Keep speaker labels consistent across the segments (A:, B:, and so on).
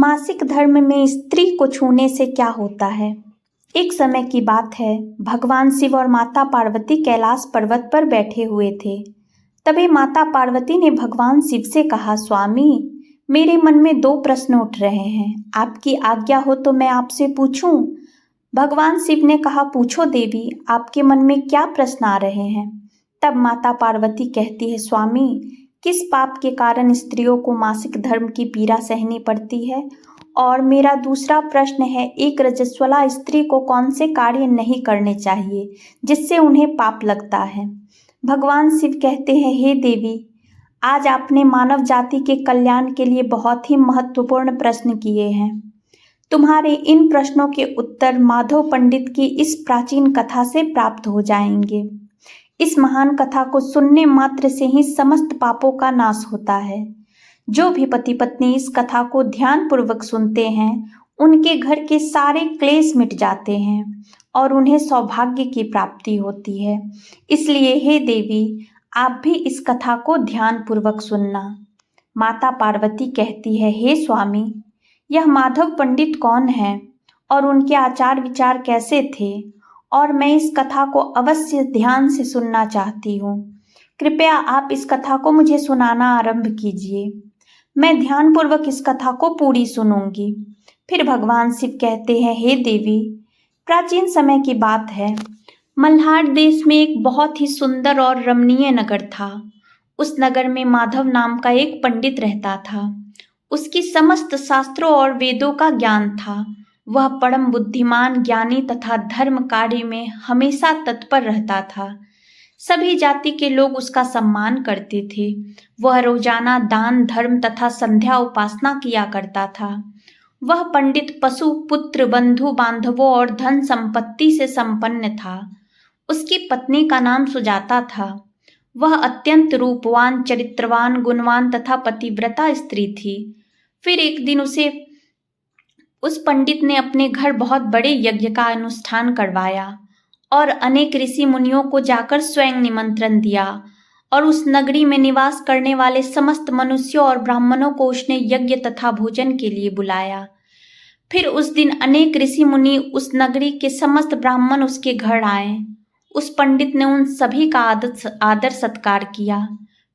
A: मासिक धर्म में स्त्री को छूने से क्या होता है। एक समय की बात है, भगवान शिव और माता पार्वती कैलाश पर्वत पर बैठे हुए थे। तभी माता पार्वती ने भगवान शिव से कहा, स्वामी, मेरे मन में दो प्रश्न उठ रहे हैं, आपकी आज्ञा हो तो मैं आपसे पूछूं। भगवान शिव ने कहा, पूछो देवी, आपके मन में क्या प्रश्न आ रहे हैं। तब माता पार्वती कहती है, स्वामी, किस पाप के कारण स्त्रियों को मासिक धर्म की पीड़ा सहनी पड़ती है। और मेरा दूसरा प्रश्न है, एक रजस्वला स्त्री को कौन से कार्य नहीं करने चाहिए जिससे उन्हें पाप लगता है। भगवान शिव कहते हैं, हे देवी, आज आपने मानव जाति के कल्याण के लिए बहुत ही महत्वपूर्ण प्रश्न किए हैं। तुम्हारे इन प्रश्नों के उत्तर माधव पंडित की इस प्राचीन कथा से प्राप्त हो जाएंगे। इस महान कथा को सुनने मात्र से ही समस्त पापों का नाश होता है। जो भी पति पत्नी इस कथा को ध्यान पूर्वक सुनते हैं, उनके घर के सारे क्लेश मिट जाते हैं और उन्हें सौभाग्य की प्राप्ति होती है। इसलिए हे देवी, आप भी इस कथा को ध्यान पूर्वक सुनना। माता पार्वती कहती है, हे स्वामी, यह माधव पंडित कौन है और उनके आचार विचार कैसे थे, और मैं इस कथा को अवश्य ध्यान से सुनना चाहती हूँ। कृपया आप इस कथा को मुझे सुनाना आरंभ कीजिए। मैं ध्यानपूर्वक इस कथा को पूरी सुनूंगी। फिर भगवान शिव कहते हैं, हे देवी, प्राचीन समय की बात है। मल्हार देश में एक बहुत ही सुंदर और रमणीय नगर था। उस नगर में माधव नाम का एक पंडित रहता था। उसकी समस्त शास्त्रों और वेदों का ज्ञान था। वह परम बुद्धिमान, ज्ञानी तथा धर्म कार्य में हमेशा तत्पर रहता था। सभी जाति के लोग उसका सम्मान करते थे। वह रोजाना दान, धर्म तथा संध्या उपासना किया करता था। वह पंडित पशु, पुत्र, बंधु बांधवों और धन संपत्ति से संपन्न था। उसकी पत्नी का नाम सुजाता था। वह अत्यंत रूपवान, चरित्रवान, गुणवान तथा पतिव्रता स्त्री थी। फिर एक दिन उस पंडित ने अपने घर बहुत बड़े यज्ञ का अनुष्ठान करवाया और अनेक ऋषि मुनियों को जाकर स्वयं निमंत्रण दिया, और उस नगरी में निवास करने वाले समस्त मनुष्यों और ब्राह्मणों को उसने यज्ञ तथा भोजन के लिए बुलाया। फिर उस दिन अनेक ऋषि मुनि, उस नगरी के समस्त ब्राह्मण उसके घर आए। उस पंडित ने उन सभी का आदर सत्कार किया।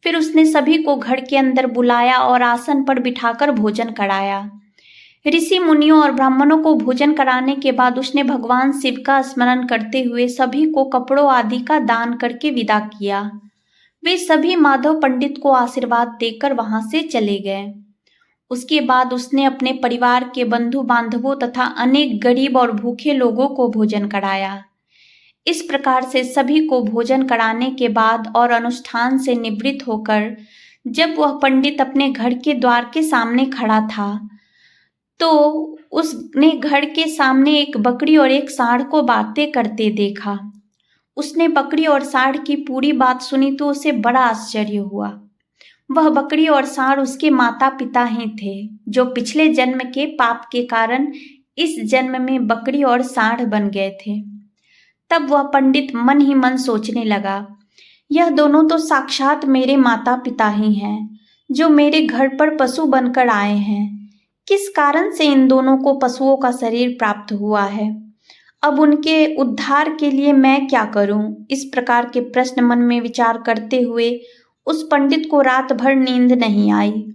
A: फिर उसने सभी को घर के अंदर बुलाया और आसन पर बिठाकर भोजन कराया। ऋषि मुनियों और ब्राह्मणों को भोजन कराने के बाद उसने भगवान शिव का स्मरण करते हुए सभी को कपड़ों आदि का दान करके विदा किया। वे सभी माधव पंडित को आशीर्वाद देकर वहां से चले गए। उसके बाद उसने अपने परिवार के बंधु बांधवों तथा अनेक गरीब और भूखे लोगों को भोजन कराया। इस प्रकार से सभी को भोजन कराने के बाद और अनुष्ठान से निवृत्त होकर जब वह पंडित अपने घर के द्वार के सामने खड़ा था, तो उसने घर के सामने एक बकरी और एक सांड को बातें करते देखा। उसने बकरी और सांड की पूरी बात सुनी तो उसे बड़ा आश्चर्य हुआ। वह बकरी और सांड उसके माता पिता ही थे, जो पिछले जन्म के पाप के कारण इस जन्म में बकरी और सांड बन गए थे। तब वह पंडित मन ही मन सोचने लगा, यह दोनों तो साक्षात मेरे माता पिता ही हैं, जो मेरे घर पर पशु बनकर आए हैं। किस कारण से इन दोनों को पशुओं का शरीर प्राप्त हुआ है? अब उनके उद्धार के लिए मैं क्या करूं? इस प्रकार के प्रश्न मन में विचार करते हुए उस पंडित को रात भर नींद नहीं आई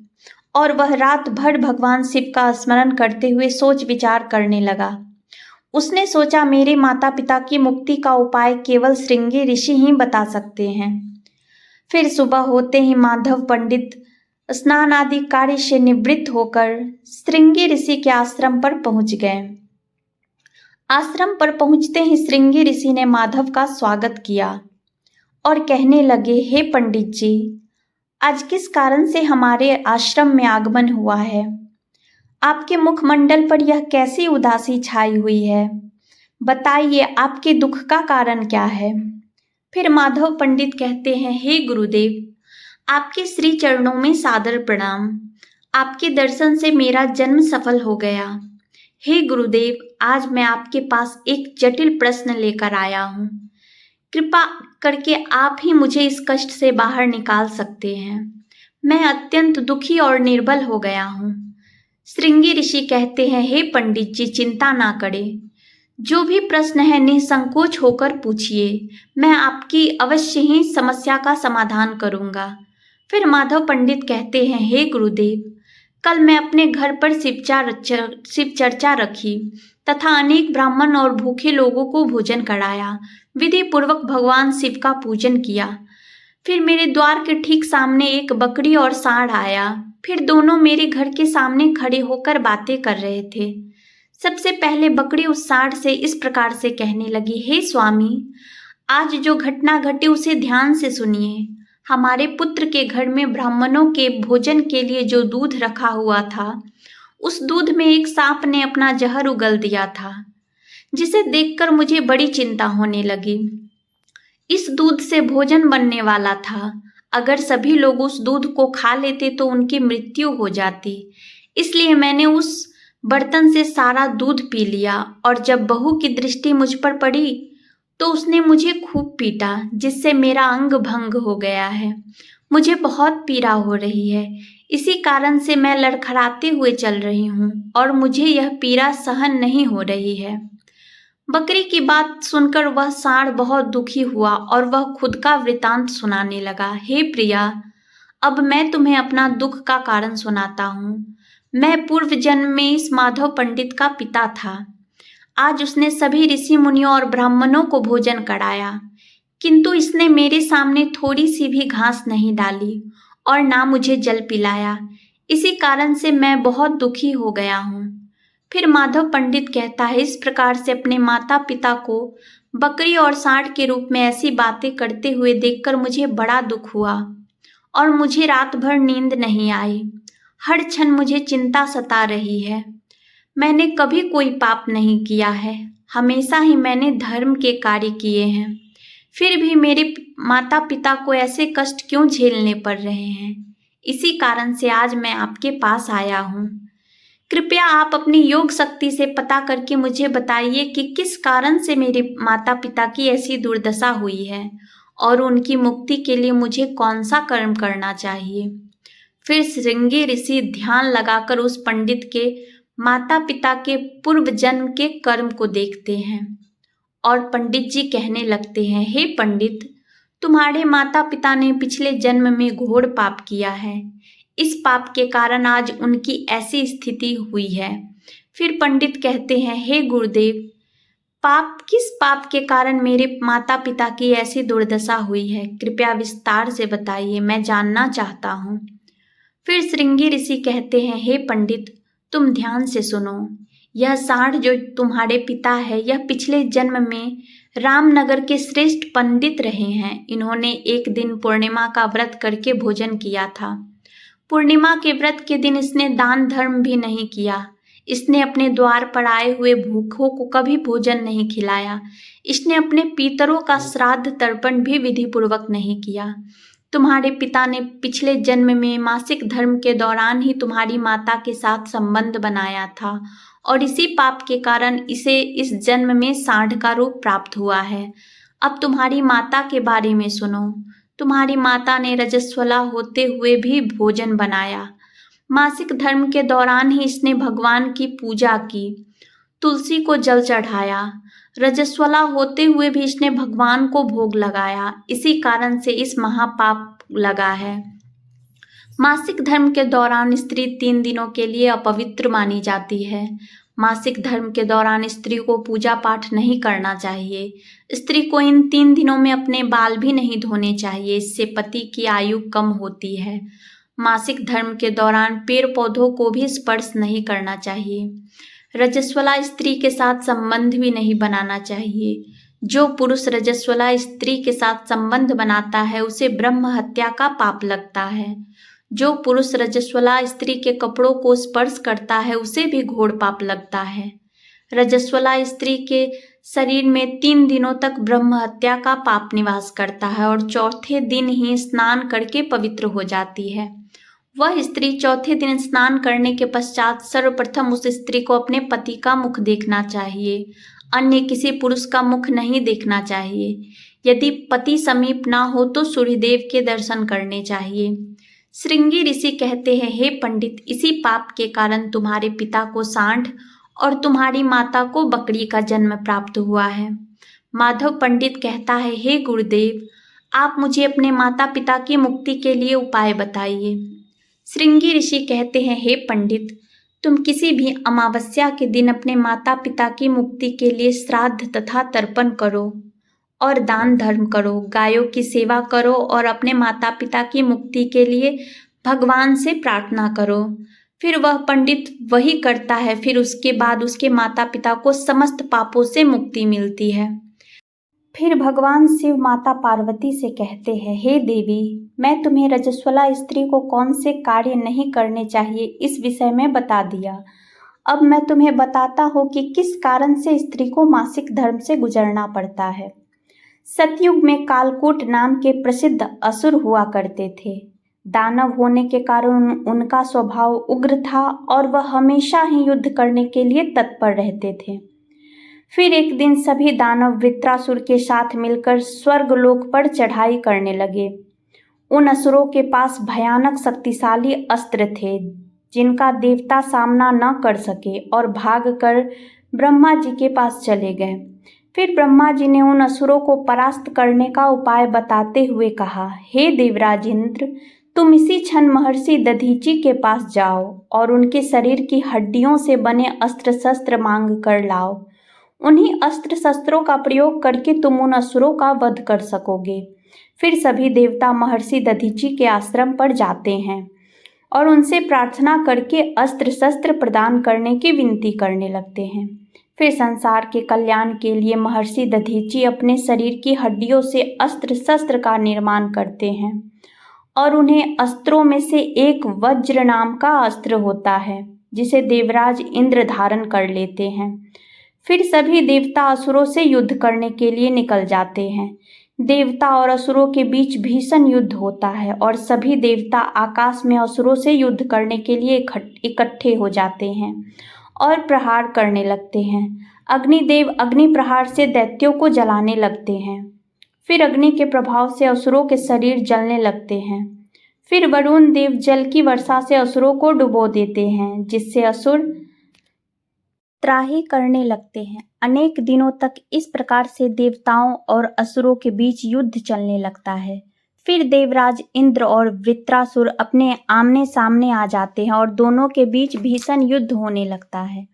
A: और वह रात भर भगवान शिव का स्मरण करते हुए सोच विचार करने लगा। उसने सोचा, मेरे माता पिता की मुक्ति का उपाय केवल श्रृंगी ऋषि ही बता सकते हैं। फिर सुबह होते ही माधव पंडित स्नान आदि कार्य से निवृत्त होकर श्रृंगी ऋषि के आश्रम पर पहुंच गए। आश्रम पर पहुंचते ही श्रृंगी ऋषि ने माधव का स्वागत किया और कहने लगे, हे पंडित जी, आज किस कारण से हमारे आश्रम में आगमन हुआ है? आपके मुखमंडल पर यह कैसी उदासी छाई हुई है? बताइए, आपके दुख का कारण क्या है? फिर माधव पंडित कहते हैं, हे गुरुदेव, आपके श्री चरणों में सादर प्रणाम। आपके दर्शन से मेरा जन्म सफल हो गया। हे गुरुदेव, आज मैं आपके पास एक जटिल प्रश्न लेकर आया हूँ। कृपा करके आप ही मुझे इस कष्ट से बाहर निकाल सकते हैं। मैं अत्यंत दुखी और निर्बल हो गया हूँ। श्रृंगी ऋषि कहते हैं, हे पंडित जी, चिंता ना करें। जो भी प्रश्न है निसंकोच होकर पूछिए, मैं आपकी अवश्य ही समस्या का समाधान करूंगा। फिर माधव पंडित कहते हैं, हे गुरुदेव, कल मैं अपने घर पर शिव चर्चा रखी तथा अनेक ब्राह्मण और भूखे लोगों को भोजन कराया, विधि पूर्वक भगवान शिव का पूजन किया। फिर मेरे द्वार के ठीक सामने एक बकरी और सांड आया। फिर दोनों मेरे घर के सामने खड़े होकर बातें कर रहे थे। सबसे पहले बकरी उस सांड से इस प्रकार से कहने लगी, हे स्वामी, आज जो घटना घटी उसे ध्यान से सुनिए। हमारे पुत्र के घर में ब्राह्मणों के भोजन के लिए जो दूध रखा हुआ था, उस दूध में एक सांप ने अपना जहर उगल दिया था, जिसे देखकर मुझे बड़ी चिंता होने लगी। इस दूध से भोजन बनने वाला था। अगर सभी लोग उस दूध को खा लेते तो उनकी मृत्यु हो जाती। इसलिए मैंने उस बर्तन से सारा दूध पी लिया और जब बहू की दृष्टि मुझ पर पड़ी तो उसने मुझे खूब पीटा, जिससे मेरा अंग भंग हो गया है। मुझे बहुत पीड़ा हो रही है। इसी कारण से मैं लड़खड़ाते हुए चल रही हूँ और मुझे यह पीड़ा सहन नहीं हो रही है। बकरी की बात सुनकर वह सांड बहुत दुखी हुआ और वह खुद का वृतांत सुनाने लगा। हे प्रिया, अब मैं तुम्हें अपना दुख का कारण सुनाता हूँ। मैं पूर्व जन्म में इस माधव पंडित का पिता था। आज उसने सभी ऋषि मुनियों और ब्राह्मणों को भोजन कराया, किंतु इसने मेरे सामने थोड़ी सी भी घास नहीं डाली और ना मुझे जल पिलाया। इसी कारण से मैं बहुत दुखी हो गया हूँ। फिर माधव पंडित कहता है, इस प्रकार से अपने माता पिता को बकरी और सांड के रूप में ऐसी बातें करते हुए देखकर मुझे बड़ा दुख हुआ और मुझे रात भर नींद नहीं आई। हर क्षण मुझे चिंता सता रही है। मैंने कभी कोई पाप नहीं किया है, हमेशा ही मैंने धर्म के कार्य किए हैं। फिर भी मेरे माता पिता को ऐसे कष्ट क्यों झेलने पड़ रहे हैं? इसी कारण से आज मैं आपके पास आया हूँ। कृपया आप अपनी योग शक्ति से पता करके मुझे बताइए कि किस कारण से मेरे माता पिता की ऐसी दुर्दशा हुई है और उनकी मुक्ति के लिए मुझे कौन सा कर्म करना चाहिए। फिर श्रृंगी ऋषि ध्यान लगाकर उस पंडित के माता पिता के पूर्व जन्म के कर्म को देखते हैं और पंडित जी कहने लगते हैं, हे पंडित, तुम्हारे माता पिता ने पिछले जन्म में घोर पाप किया है। इस पाप के कारण आज उनकी ऐसी स्थिति हुई है। फिर पंडित कहते हैं, हे गुरुदेव, किस पाप के कारण मेरे माता पिता की ऐसी दुर्दशा हुई है? कृपया विस्तार से बताइए, मैं जानना चाहता हूँ। फिर श्रृंगी ऋषि कहते हैं, हे पंडित, तुम ध्यान से सुनो। यह सांड जो तुम्हारे पिता है, यह पिछले जन्म में रामनगर के श्रेष्ठ पंडित रहे हैं। इन्होंने एक दिन पूर्णिमा का व्रत करके भोजन किया था। पूर्णिमा के व्रत के दिन इसने दान धर्म भी नहीं किया। इसने अपने द्वार पर आए हुए भूखों को कभी भोजन नहीं खिलाया। इसने अपने पितरों का श्राद्ध तर्पण भी विधि पूर्वक नहीं किया। तुम्हारे पिता ने पिछले जन्म में मासिक धर्म के दौरान ही तुम्हारी माता के साथ संबंध बनाया था और इसी पाप के कारण इसे इस जन्म में सांड का रूप प्राप्त हुआ है। अब तुम्हारी माता के बारे में सुनो। तुम्हारी माता ने रजस्वला होते हुए भी भोजन बनाया। मासिक धर्म के दौरान ही इसने भगवान की पूजा की, तुलसी को जल चढ़ाया। रजस्वला होते हुए भी इसने भगवान को भोग लगाया। इसी कारण से इस महापाप लगा है। मासिक धर्म के दौरान स्त्री 3 दिनों के लिए अपवित्र मानी जाती है। मासिक धर्म के दौरान स्त्री को पूजा पाठ नहीं करना चाहिए। स्त्री को इन 3 दिनों में अपने बाल भी नहीं धोने चाहिए, इससे पति की आयु कम होती है। मासिक धर्म के दौरान पेड़ पौधों को भी स्पर्श नहीं करना चाहिए। रजस्वला स्त्री के साथ संबंध भी नहीं बनाना चाहिए। जो पुरुष रजस्वला स्त्री के साथ संबंध बनाता है उसे ब्रह्म हत्या का पाप लगता है। जो पुरुष रजस्वला स्त्री के कपड़ों को स्पर्श करता है उसे भी घोर पाप लगता है। रजस्वला स्त्री के शरीर में 3 दिनों तक ब्रह्म हत्या का पाप निवास करता है और चौथे दिन ही स्नान करके पवित्र हो जाती है। वह स्त्री चौथे दिन स्नान करने के पश्चात सर्वप्रथम उस स्त्री को अपने पति का मुख देखना चाहिए, अन्य किसी पुरुष का मुख नहीं देखना चाहिए। यदि पति समीप ना हो तो सूर्यदेव के दर्शन करने चाहिए। श्रृंगी ऋषि कहते हैं, हे पंडित, इसी पाप के कारण तुम्हारे पिता को सांड और तुम्हारी माता को बकरी का जन्म प्राप्त हुआ है। माधव पंडित कहता है, हे गुरुदेव, आप मुझे अपने माता पिता की मुक्ति के लिए उपाय बताइए। श्रृंगी ऋषि कहते हैं, हे पंडित, तुम किसी भी अमावस्या के दिन अपने माता पिता की मुक्ति के लिए श्राद्ध तथा तर्पण करो और दान धर्म करो, गायों की सेवा करो और अपने माता पिता की मुक्ति के लिए भगवान से प्रार्थना करो। फिर वह पंडित वही करता है। फिर उसके बाद उसके माता पिता को समस्त पापों से मुक्ति मिलती है। फिर भगवान शिव माता पार्वती से कहते हैं, हे देवी, मैं तुम्हें रजस्वला स्त्री को कौन से कार्य नहीं करने चाहिए इस विषय में बता दिया। अब मैं तुम्हें बताता हूँ कि किस कारण से स्त्री को मासिक धर्म से गुजरना पड़ता है। सतयुग में कालकूट नाम के प्रसिद्ध असुर हुआ करते थे। दानव होने के कारण उनका स्वभाव उग्र था और वह हमेशा ही युद्ध करने के लिए तत्पर रहते थे। फिर एक दिन सभी दानव वृत्रासुर के साथ मिलकर स्वर्गलोक पर चढ़ाई करने लगे। उन असुरों के पास भयानक शक्तिशाली अस्त्र थे जिनका देवता सामना न कर सके और भागकर ब्रह्मा जी के पास चले गए। फिर ब्रह्मा जी ने उन असुरों को परास्त करने का उपाय बताते हुए कहा, हे देवराज इंद्र, तुम इसी क्षण महर्षि दधीचि के पास जाओ और उनके शरीर की हड्डियों से बने अस्त्र शस्त्र मांग कर लाओ। उन्हीं अस्त्र शस्त्रों का प्रयोग करके तुम उन असुरों का वध कर सकोगे। फिर सभी देवता महर्षि दधीचि के आश्रम पर जाते हैं और उनसे प्रार्थना करके अस्त्र शस्त्र प्रदान करने की विनती करने लगते हैं। फिर संसार के कल्याण के लिए महर्षि दधीचि अपने शरीर की हड्डियों से अस्त्र शस्त्र का निर्माण करते हैं और उन्हें अस्त्रों में से एक वज्र नाम का अस्त्र होता है जिसे देवराज इंद्र धारण कर लेते हैं। फिर सभी देवता असुरों से युद्ध करने के लिए निकल जाते हैं। देवता और असुरों के बीच भीषण युद्ध होता है और सभी देवता आकाश में असुरों से युद्ध करने के लिए इकट्ठे हो जाते हैं और प्रहार करने लगते हैं। अग्निदेव अग्नि प्रहार से दैत्यों को जलाने लगते हैं। फिर अग्नि के प्रभाव से असुरों के शरीर जलने लगते हैं। फिर वरुण देव जल की वर्षा से असुरों को डुबो देते हैं, जिससे असुर त्राही करने लगते हैं। अनेक दिनों तक इस प्रकार से देवताओं और असुरों के बीच युद्ध चलने लगता है। फिर देवराज इंद्र और वृत्रासुर अपने आमने सामने आ जाते हैं और दोनों के बीच भीषण युद्ध होने लगता है।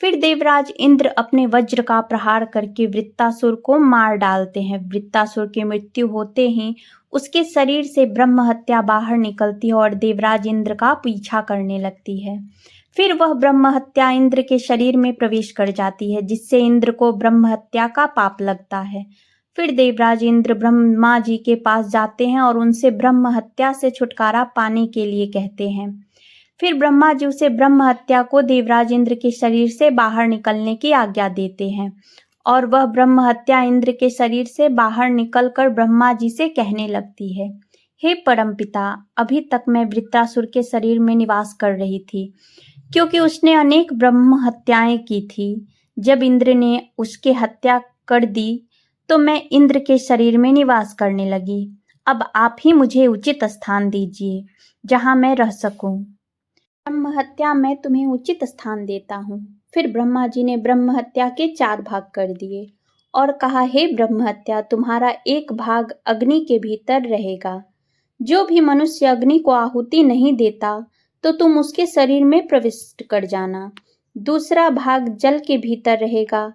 A: फिर देवराज इंद्र अपने वज्र का प्रहार करके वृत्तासुर को मार डालते हैं। वृत्तासुर की मृत्यु होते ही उसके शरीर से ब्रह्म हत्या बाहर निकलती है और देवराज इंद्र का पीछा करने लगती है। फिर वह ब्रह्म हत्या इंद्र के शरीर में प्रवेश कर जाती है, जिससे इंद्र को ब्रह्म हत्या का पाप लगता है। फिर देवराज इंद्र ब्रह्मा जी के पास जाते हैं और उनसे ब्रह्म हत्या से छुटकारा पाने के लिए कहते हैं। फिर ब्रह्मा जी उसे ब्रह्म हत्या को देवराज इंद्र के शरीर से बाहर निकलने की आज्ञा देते हैं और वह ब्रह्म हत्या इंद्र के शरीर से बाहर निकलकर ब्रह्मा जी से कहने लगती है, हे परमपिता, अभी तक मैं वृत्रासुर के शरीर में निवास कर रही थी क्योंकि उसने अनेक ब्रह्म हत्याएं की थी। जब इंद्र ने उसकी हत्या कर दी तो मैं इंद्र के शरीर में निवास करने लगी। अब आप ही मुझे उचित स्थान दीजिए जहां मैं रह सकूं। ब्रह्म हत्या मैं तुम्हें उचित स्थान देता हूँ। फिर ब्रह्मा जी ने ब्रह्म हत्या के 4 भाग कर दिए और कहा, हे ब्रह्म हत्या, तुम्हारा एक भाग अग्नि के भीतर रहेगा। जो भी मनुष्य अग्नि को आहुति नहीं देता तो तुम उसके शरीर में प्रविष्ट कर जाना। दूसरा भाग जल के भीतर रहेगा।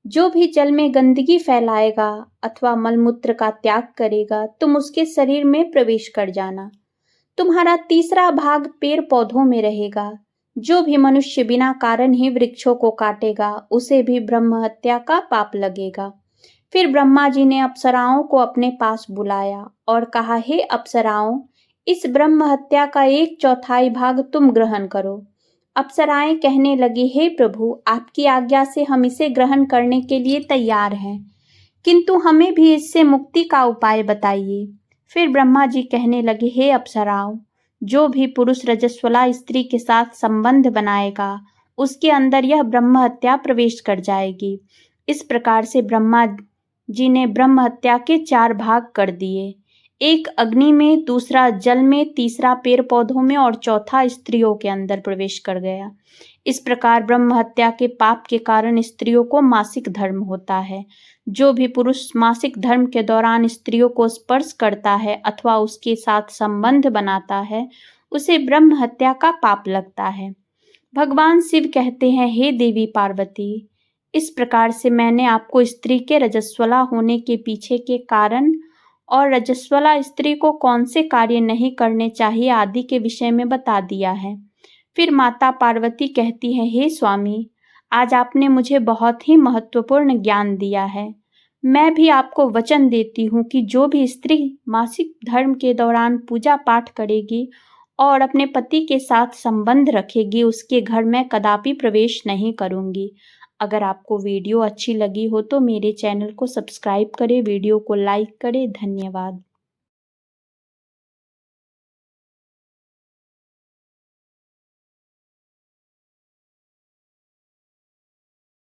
A: जो भी जल में गंदगी फैलाएगा अथवा मलमूत्र का त्याग करेगा तुम उसके शरीर में प्रवेश कर जाना। तुम्हारा तीसरा भाग पेड़ पौधों में रहेगा। जो भी मनुष्य बिना कारण ही वृक्षों को काटेगा उसे भी ब्रह्म हत्या का पाप लगेगा। फिर ब्रह्मा जी ने अप्सराओं को अपने पास बुलाया और कहा, हे अप्सराओं, इस ब्रह्म हत्या का 1/4 भाग तुम ग्रहण करो। अप्सराएं कहने लगी, हे प्रभु, आपकी आज्ञा से हम इसे ग्रहण करने के लिए तैयार हैं, किंतु हमें भी इससे मुक्ति का उपाय बताइए। फिर ब्रह्मा जी कहने लगे, हे अप्सराओं, जो भी पुरुष रजस्वला स्त्री के साथ संबंध बनाएगा उसके अंदर यह ब्रह्म हत्या प्रवेश कर जाएगी। इस प्रकार से ब्रह्मा जी ने ब्रह्म हत्या के 4 भाग कर दिए। एक अग्नि में, दूसरा जल में, तीसरा पेड़ पौधों में और चौथा स्त्रियों के अंदर प्रवेश कर गया। इस प्रकार ब्रह्म हत्या के पाप के कारण स्त्रियों को मासिक धर्म होता है। जो भी पुरुष मासिक धर्म के दौरान स्त्रियों को स्पर्श करता है अथवा उसके साथ संबंध बनाता है, उसे ब्रह्म हत्या का पाप लगता है। भगवान शिव कहते हैं, हे देवी पार्वती, इस प्रकार से मैंने आपको स्त्री के रजस्वला होने के पीछे के कारण और रजस्वला स्त्री को कौन से कार्य नहीं करने चाहिए आदि के विषय में बता दिया है। फिर माता पार्वती कहती है, हे स्वामी, आज आपने मुझे बहुत ही महत्वपूर्ण ज्ञान दिया है। मैं भी आपको वचन देती हूँ कि जो भी स्त्री मासिक धर्म के दौरान पूजा पाठ करेगी और अपने पति के साथ संबंध रखेगी, उसके घर में कदापि प्रवेश नहीं करूँगी। अगर आपको वीडियो अच्छी लगी हो तो मेरे चैनल को सब्सक्राइब करें, वीडियो को लाइक करें। धन्यवाद।